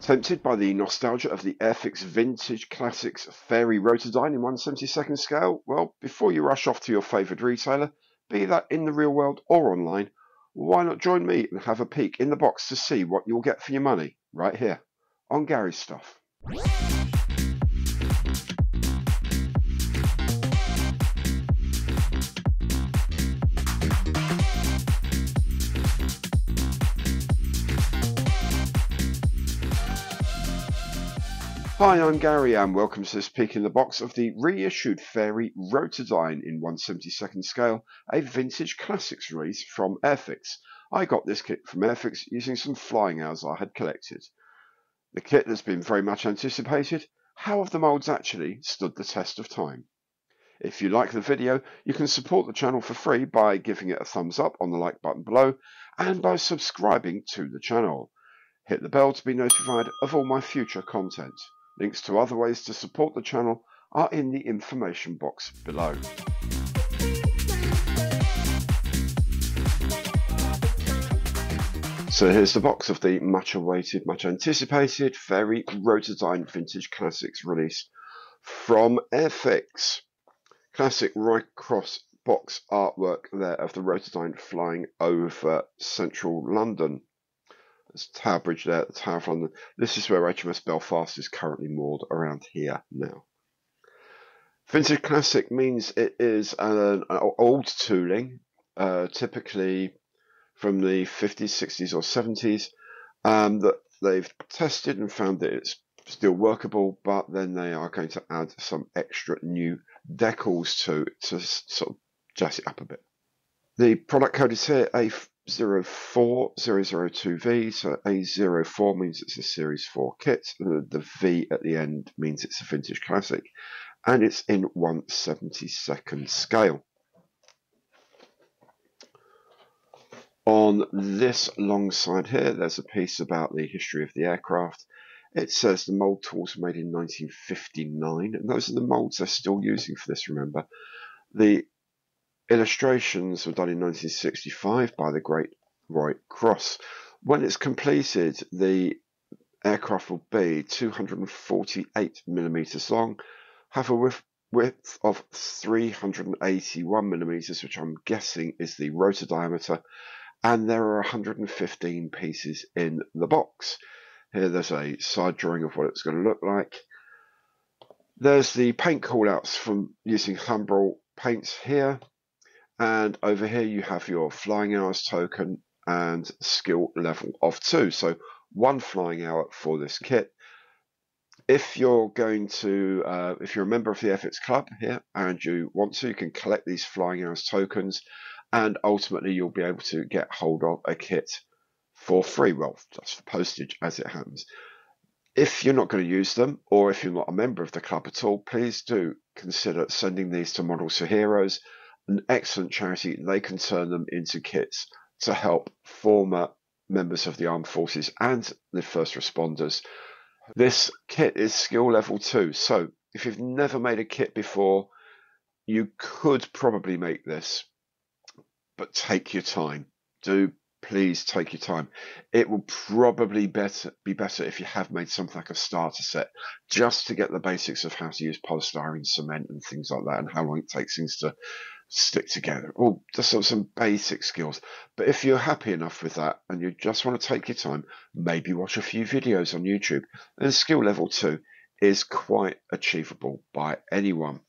Tempted by the nostalgia of the AIRFIX Vintage Classics Fairy Rotodyne in 1/72 scale? Well, before you rush off to your favoured retailer, be that in the real world or online, why not join me and have a peek in the box to see what you'll get for your money, right here, on Gary's Stuff. Hi, I'm Gary and welcome to this peek in the box of the reissued Fairy Rotodyne in 1/72 scale, a vintage classics release from AIRFIX. I got this kit from AIRFIX using some flying hours I had collected. The kit has been very much anticipated. How have the moulds actually stood the test of time? If you like the video, you can support the channel for free by giving it a thumbs up on the like button below and by subscribing to the channel. Hit the bell to be notified of all my future content. Links to other ways to support the channel are in the information box below. So here's the box of the much awaited, much anticipated Fairy Rotodyne Vintage Classics release from AIRFIX. Classic right cross box artwork there of the Rotodyne flying over central London. There's Tower Bridge there at the Tower of London. This is where HMS Belfast is currently moored around here now. Vintage classic means it is an old tooling, typically from the 50s, 60s or 70s, that they've tested and found that it's still workable, but then they are going to add some extra new decals to sort of jazz it up a bit. The product code is here, A04002V, so A04 means it's a Series 4 kit, the V at the end means it's a vintage classic, and it's in 1/72 scale. On this long side here, there's a piece about the history of the aircraft. It says the mould tools were made in 1959, and those are the moulds they're still using for this, remember. The illustrations were done in 1965 by the great Roy Cross. When it's completed, the aircraft will be 248mm long, have a width of 381mm, which I'm guessing is the rotor diameter, and there are 115 pieces in the box. Here there's a side drawing of what it's going to look like. There's the paint callouts from using Humbrol paints here. And over here you have your flying hours token and skill level of 2. So 1 flying hour for this kit. If you're going to, if you're a member of the AIRFIX Club here and you want to, you can collect these flying hours tokens, and ultimately you'll be able to get hold of a kit for free. Well, just for postage as it happens. If you're not going to use them, or if you're not a member of the club at all, please do consider sending these to Models for Heroes, an excellent charity. They can turn them into kits to help former members of the armed forces and the first responders. This kit is skill level 2, so if you've never made a kit before, you could probably make this, but take your time. Do please take your time. It will probably be better if you have made something like a starter set, just to get the basics of how to use polystyrene, cement and things like that, and how long it takes things to stick together. Well, just some basic skills. But if you're happy enough with that and you just want to take your time, maybe watch a few videos on YouTube, then skill level 2 is quite achievable by anyone.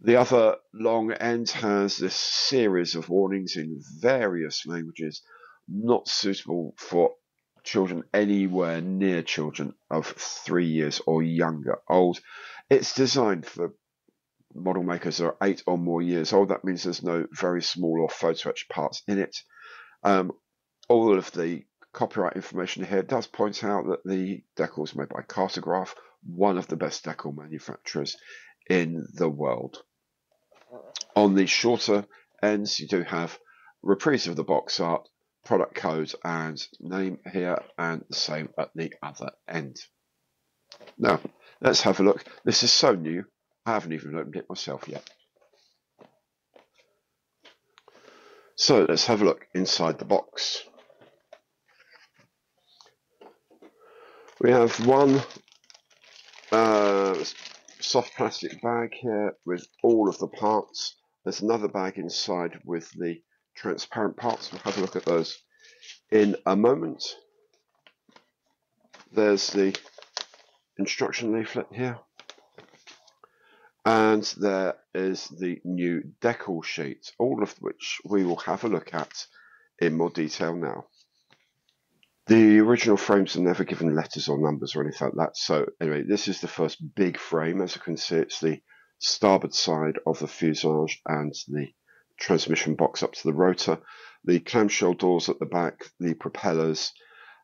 The other long end has this series of warnings in various languages, not suitable for children anywhere near children of 3 years or younger old. It's designed for model makers that are 8 or more years old. That means there's no very small or photo etched parts in it. All of the copyright information here does point out that the decal is made by Cartograph, one of the best decal manufacturers in the world. On the shorter ends, you do have reprise of the box art, product code and name here, and the same at the other end. Now, let's have a look. This is so new, I haven't even opened it myself yet. So let's have a look inside the box. We have one soft plastic bag here with all of the parts. There's another bag inside with the transparent parts. We'll have a look at those in a moment. There's the instruction leaflet here. And there is the new Decals sheet, all of which we will have a look at in more detail now. The original frames are never given letters or numbers or anything like that. So anyway, this is the first big frame. As you can see, it's the starboard side of the fuselage and the transmission box up to the rotor, the clamshell doors at the back, the propellers,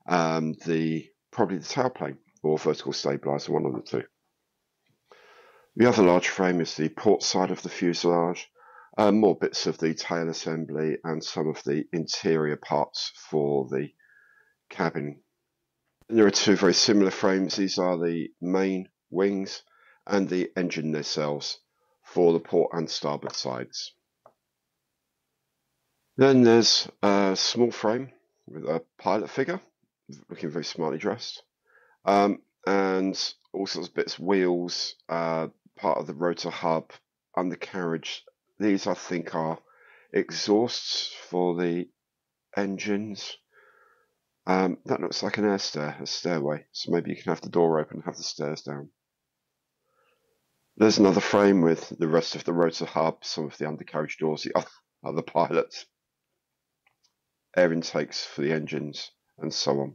probably the tailplane or vertical stabilizer, one of the two. The other large frame is the port side of the fuselage, more bits of the tail assembly and some of the interior parts for the cabin. And there are two very similar frames. These are the main wings and the engine nacelles for the port and starboard sides. Then there's a small frame with a pilot figure, looking very smartly dressed, and all sorts of bits, wheels, part of the rotor hub, undercarriage. These, I think, are exhausts for the engines. That looks like a stairway, so maybe you can have the door open and have the stairs down. There's another frame with the rest of the rotor hub, some of the undercarriage doors, the other pilots, air intakes for the engines, and so on.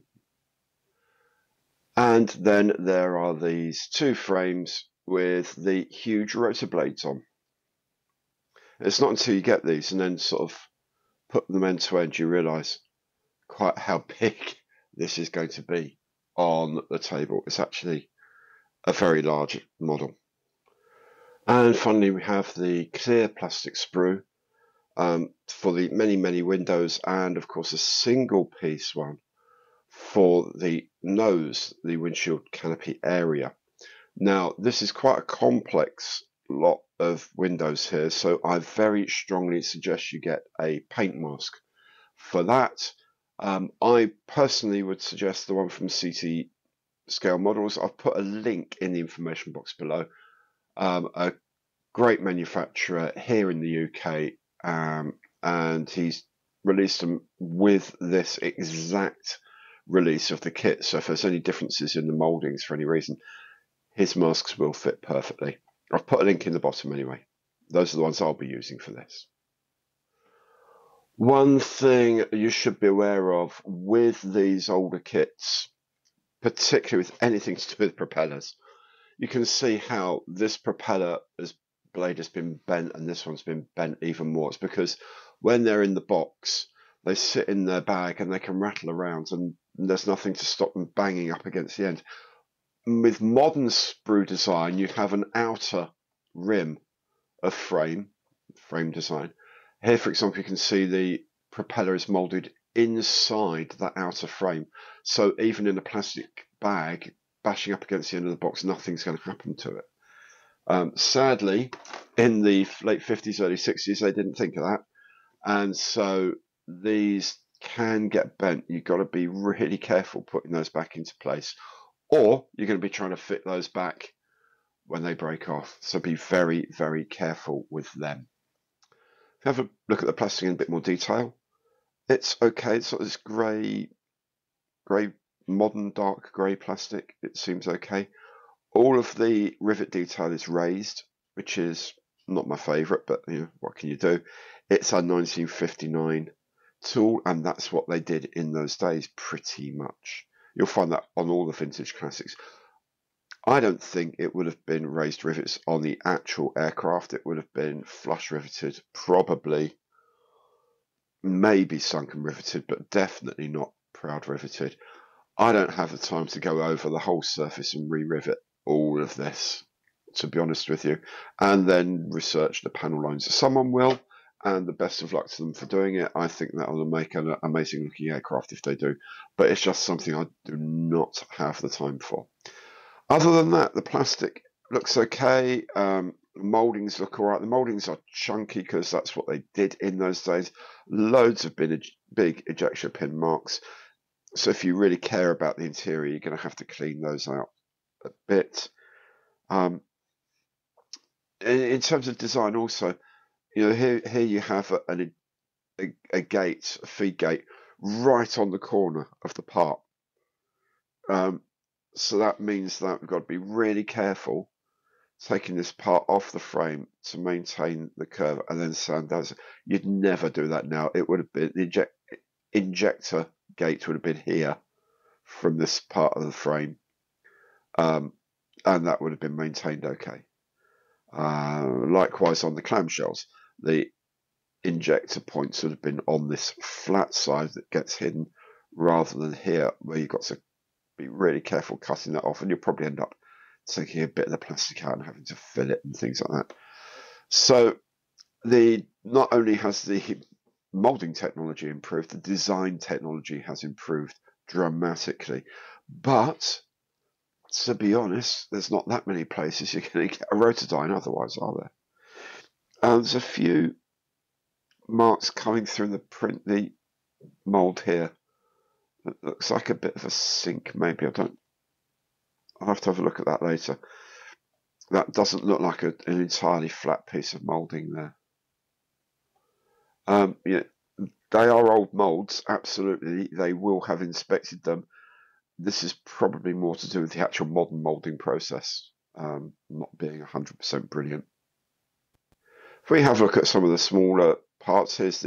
And then there are these two frames with the huge rotor blades on. It's not until you get these and then sort of put them end to end you realise quite how big this is going to be on the table. It's actually a very large model. And finally we have the clear plastic sprue for the many windows, and of course a single piece one for the nose, the windshield canopy area. Now this is quite a complex lot of windows here, so I very strongly suggest you get a paint mask for that. I personally would suggest the one from CT Scale Models. I've put a link in the information box below. A great manufacturer here in the UK, and he's released them with this exact release of the kit. So if there's any differences in the mouldings for any reason, his masks will fit perfectly. I've put a link in the bottom anyway. Those are the ones I'll be using for this. One thing you should be aware of with these older kits, particularly with anything to do with propellers, you can see how this propeller blade has been bent and this one's been bent even more. It's because when they're in the box, they sit in their bag and they can rattle around and there's nothing to stop them banging up against the end. With modern sprue design, you have an outer rim of frame design. Here, for example, you can see the propeller is moulded inside that outer frame. So even in a plastic bag, bashing up against the end of the box, nothing's going to happen to it. Sadly, in the late 50s, early 60s, they didn't think of that. And so these can get bent. You've got to be really careful putting those back into place, or you're going to be trying to fit those back when they break off. So be very careful with them. Have a look at the plastic in a bit more detail. It's okay. It's sort of this grey, modern dark grey plastic. It seems okay. All of the rivet detail is raised, which is not my favourite, but you know, what can you do? It's a 1959 tool, and that's what they did in those days, pretty much. You'll find that on all the vintage classics. I don't think it would have been raised rivets on the actual aircraft. It would have been flush riveted, probably, maybe sunken riveted, but definitely not proud riveted. I don't have the time to go over the whole surface and re-rivet all of this, to be honest with you, and then research the panel lines. Someone will, and the best of luck to them for doing it. I think that will make an amazing looking aircraft if they do, but it's just something I do not have the time for. Other than that, the plastic looks okay. Mouldings look all right. The mouldings are chunky because that's what they did in those days. Loads of big ejection pin marks. So if you really care about the interior, you're going to have to clean those out a bit. In terms of design also, here you have a gate, a feed gate, right on the corner of the part. So that means that we've got to be really careful taking this part off the frame to maintain the curve and then sand down. You'd never do that now. It would have been the injector gate would have been here from this part of the frame, and that would have been maintained okay. Likewise on the clamshells, the injector points would have been on this flat side that gets hidden rather than here where you've got to be really careful cutting that off, and you'll probably end up taking a bit of the plastic out and having to fill it and things like that. So not only has the molding technology improved, the design technology has improved dramatically. But to be honest, there's not that many places you're going to get a Rotodyne otherwise, are there? There's a few marks coming through the mold here. It looks like a bit of a sink, maybe. I'll have to have a look at that later. That doesn't look like an entirely flat piece of molding there. Yeah, they are old molds, absolutely. They will have inspected them. This is probably more to do with the actual modern molding process, not being 100% brilliant. If we have a look at some of the smaller parts, here's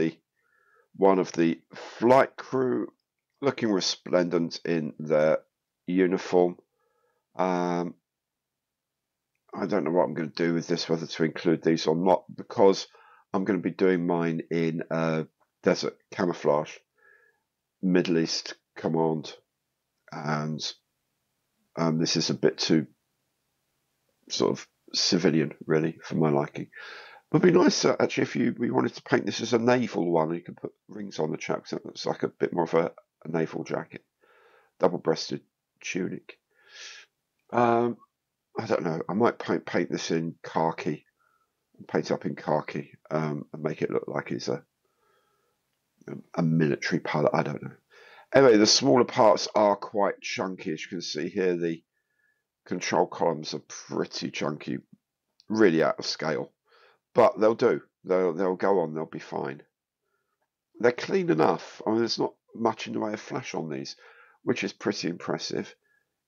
one of the flight crew looking resplendent in their uniform. I don't know what I'm going to do with this, whether to include these or not, because I'm going to be doing mine in desert camouflage, Middle East command, and this is a bit too sort of civilian, really, for my liking. It would be nice, actually, if we wanted to paint this as a naval one, you could put rings on the chap, because it looks like a bit more of a naval jacket, double-breasted tunic. I don't know. I might paint this in khaki, paint up in khaki, and make it look like it's a military pilot. I don't know. Anyway, the smaller parts are quite chunky, as you can see here. The control columns are pretty chunky, really out of scale, but they'll do. They'll go on. They'll be fine. They're clean enough. I mean, there's not much in the way of flash on these, which is pretty impressive.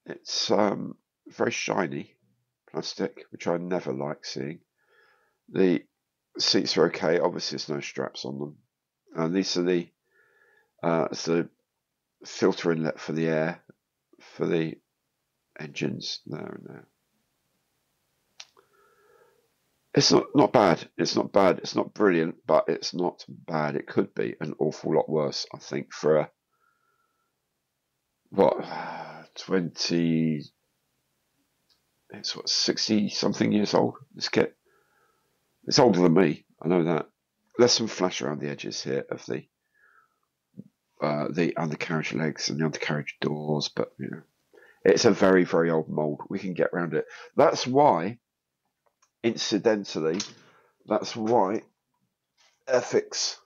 It's very shiny plastic, which I never like seeing. The seats are okay. Obviously, there's no straps on them. And these are the filter inlet for the air for the engines there and there. It's not bad. It's not bad. It's not brilliant, but it's not bad. It could be an awful lot worse, I think, for a 20. It's 60 something years old, this kit. It's older than me, I know that. There's some flash around the edges here of the undercarriage legs and the undercarriage doors, but it's a very, very old mold. We can get around it. That's why, incidentally, AIRFIX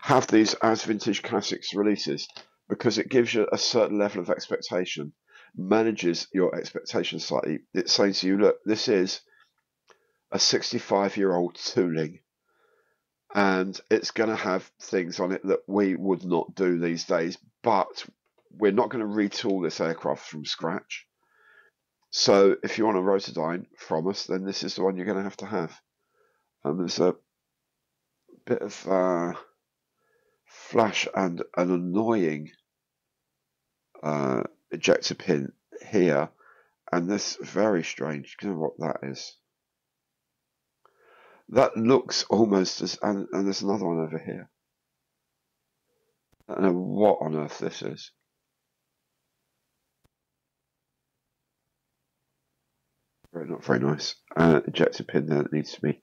have these as Vintage Classics releases, because it gives you a certain level of expectation, manages your expectations slightly. It's saying to you, look, this is a 65-year-old tooling, and it's going to have things on it that we would not do these days, but we're not going to retool this aircraft from scratch. So if you want a Rotodyne from us, then this is the one you're going to have. And there's a bit of flash and an annoying ejector pin here, and this very strange. Do you know what that is? That looks almost as, and there's another one over here. I don't know what on earth this is. Not very nice. Ejector pin there that needs to be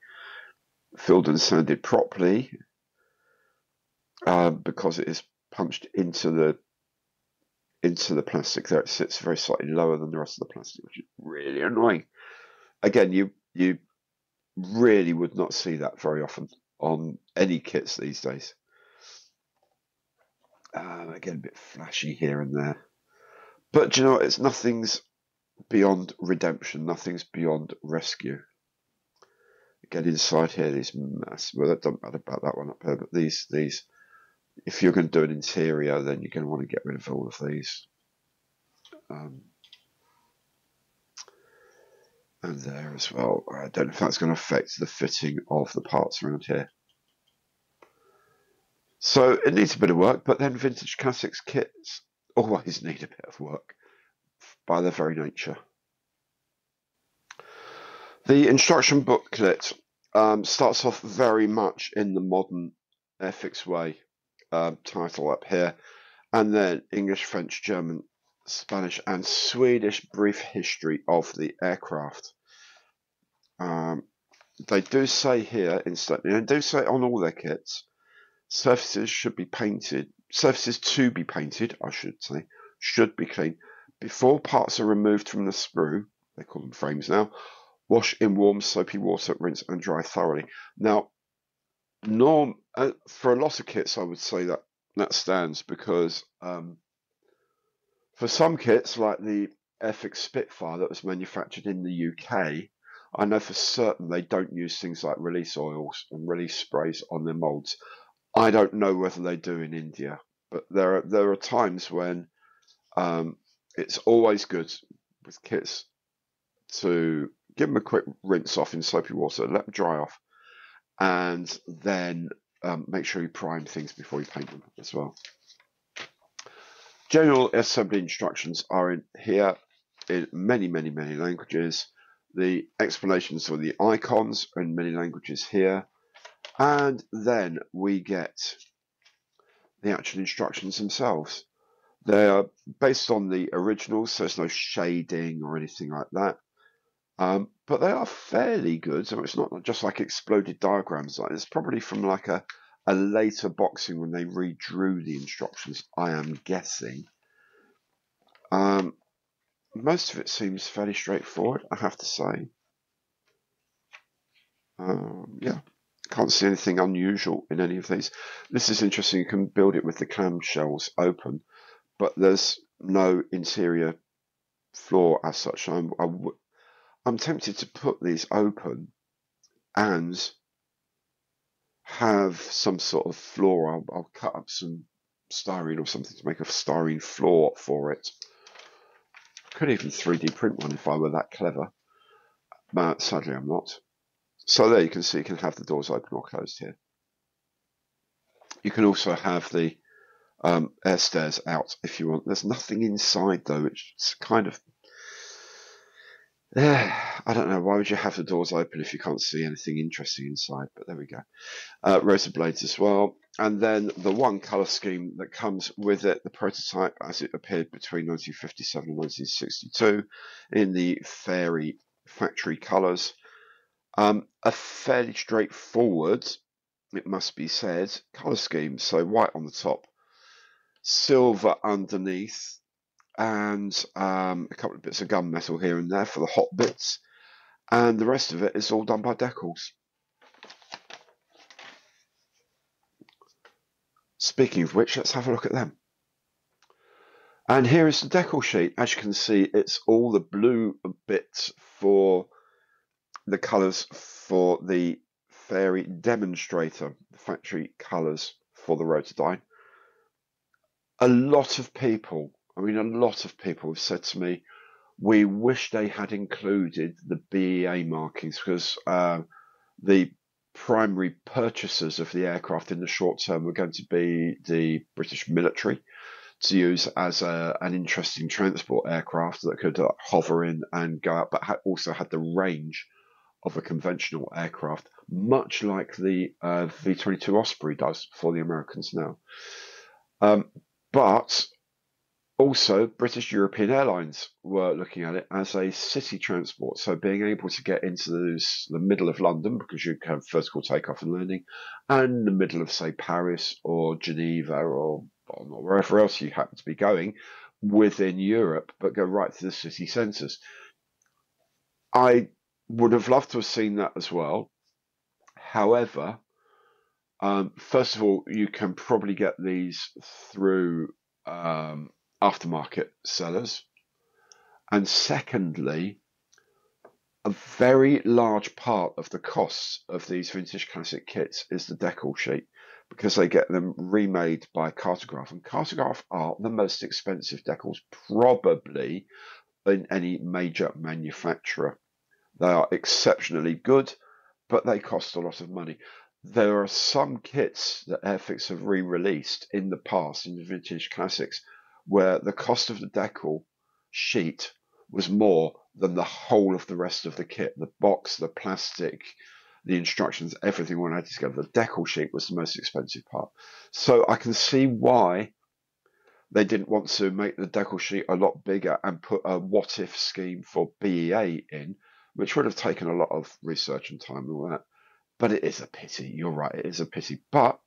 filled and sanded properly, because it is punched into the plastic there. It sits very slightly lower than the rest of the plastic, which is really annoying. Again, you really would not see that very often on any kits these days. Again, a bit flashy here and there. But do you know what? Nothing's beyond redemption. Nothing's beyond rescue. Again, inside here, these massive, well, that doesn't matter about that one up here, but these, if you're going to do an interior, then you're going to want to get rid of all of these. And there as well. I don't know if that's going to affect the fitting of the parts around here. So it needs a bit of work, but then vintage classics kits always need a bit of work by their very nature. The instruction booklet starts off very much in the modern AIRFIX way, title up here, and then English, French, German, Spanish and Swedish brief history of the aircraft. They do say here, instantly, and do say on all their kits, surfaces should be painted, surfaces to be painted, I should say, should be clean. Before parts are removed from the sprue, they call them frames now, wash in warm soapy water, rinse and dry thoroughly. Now, for a lot of kits, I would say that stands because for some kits, like the AIRFIX Spitfire that was manufactured in the UK, I know for certain they don't use things like release oils and release sprays on their molds. I don't know whether they do in India, but there are times when it's always good with kits to give them a quick rinse off in soapy water, let them dry off, and then make sure you prime things before you paint them as well. General assembly instructions are in here in many languages. The explanations for the icons are in many languages here. And then we get the actual instructions themselves. They are based on the originals, so there's no shading or anything like that. But they are fairly good. So it's not just like exploded diagrams. It's probably from like a later boxing when they redrew the instructions, I am guessing. Most of it seems fairly straightforward, I have to say. Yeah, can't see anything unusual in any of these. This is interesting. You can build it with the clamshells open, but there's no interior floor as such. I'm tempted to put these open and have some sort of floor. I'll cut up some styrene or something to make a styrene floor for it. Could even 3D print one if I were that clever, but sadly I'm not. So there you can see you can have the doors open or closed here. You can also have the air stairs out if you want. There's nothing inside though, which is kind of, I don't know, why would you have the doors open if you can't see anything interesting inside, but there we go. Rotor blades as well. And then the one colour scheme that comes with it, the prototype as it appeared between 1957 and 1962 in the Fairy factory colours. A fairly straightforward, it must be said, colour scheme. So white on the top, silver underneath, and a couple of bits of gunmetal here and there for the hot bits. And the rest of it is all done by Decals. Speaking of which, let's have a look at them. And here is the decal sheet. As you can see, it's all the blue bits for the colours for the Fairy demonstrator, the factory colours for the Rotodyne. A lot of people have said to me, we wish they had included the BEA markings because the primary purchasers of the aircraft in the short term were going to be the British military to use as an interesting transport aircraft that could hover in and go out, but also had the range of a conventional aircraft, much like the V-22 Osprey does for the Americans now. But also, British European Airlines were looking at it as a city transport, so being able to get into the middle of London, because you can have vertical takeoff and landing, and the middle of, say, Paris or Geneva or wherever else you happen to be going within Europe, but go right to the city centres. I would have loved to have seen that as well. However, First of all, you can probably get these through aftermarket sellers. And secondly, a very large part of the costs of these vintage classic kits is the decal sheet, because they get them remade by Cartograph, and Cartograph are the most expensive decals probably in any major manufacturer. They are exceptionally good, but they cost a lot of money. There are some kits that AIRFIX have re-released in the past, in the vintage classics, where the cost of the decal sheet was more than the whole of the rest of the kit. The box, the plastic, the instructions, everything when added together. The decal sheet was the most expensive part. So I can see why they didn't want to make the decal sheet a lot bigger and put a what if scheme for BEA in, which would have taken a lot of research and time and all that. But it is a pity. You're right, it is a pity. But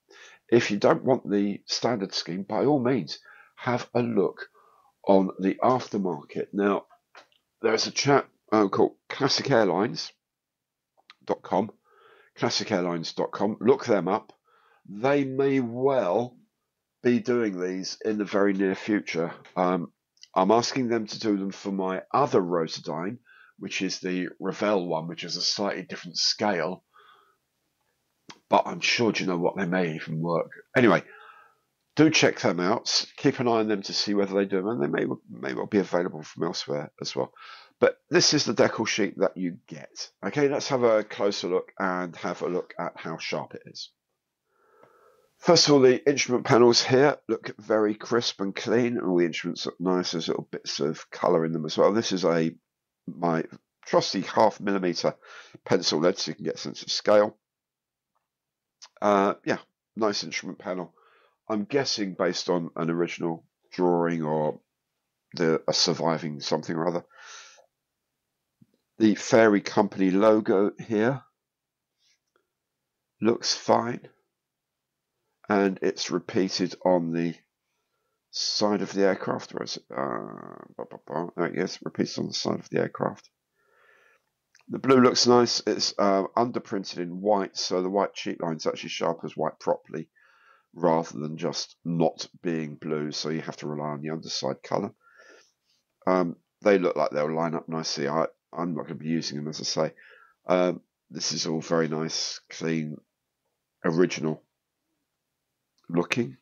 if you don't want the standard scheme, by all means, have a look on the aftermarket. Now, there's a chat called classicairlines.com. Classicairlines.com. Look them up. They may well be doing these in the very near future. I'm asking them to do them for my other Rotodyne, which is the Revell one, which is a slightly different scale. But I'm sure, do you know what, they may even work. Anyway, do check them out. Keep an eye on them to see whether they do them, and they may well be available from elsewhere as well. But this is the decal sheet that you get. Okay, let's have a closer look and have a look at how sharp it is. First of all, the instrument panels here look very crisp and clean, and all the instruments look nice. There's little bits of colour in them as well. This is my trusty 0.5mm pencil lead, so you can get a sense of scale. Yeah, nice instrument panel. I'm guessing based on an original drawing or a surviving something or other. The Fairy Company logo here looks fine, and it's repeated on the side of the aircraft. Where is it? Yes, repeated on the side of the aircraft. The blue looks nice. It's underprinted in white, so the white cheek line's actually sharp as white properly, rather than just not being blue, so you have to rely on the underside colour. They look like they'll line up nicely. I'm not going to be using them, as I say. This is all very nice, clean, original looking.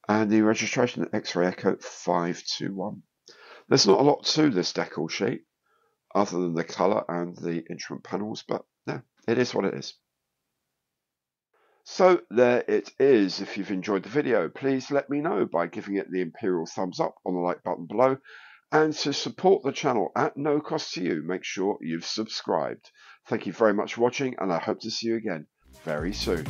And the registration, X-Ray Echo 521. There's not a lot to this decal sheet, other than the colour and the instrument panels, but no, it is what it is. So there it is. If you've enjoyed the video, please let me know by giving it the imperial thumbs up on the like button below. And to support the channel at no cost to you, make sure you've subscribed. Thank you very much for watching, and I hope to see you again very soon.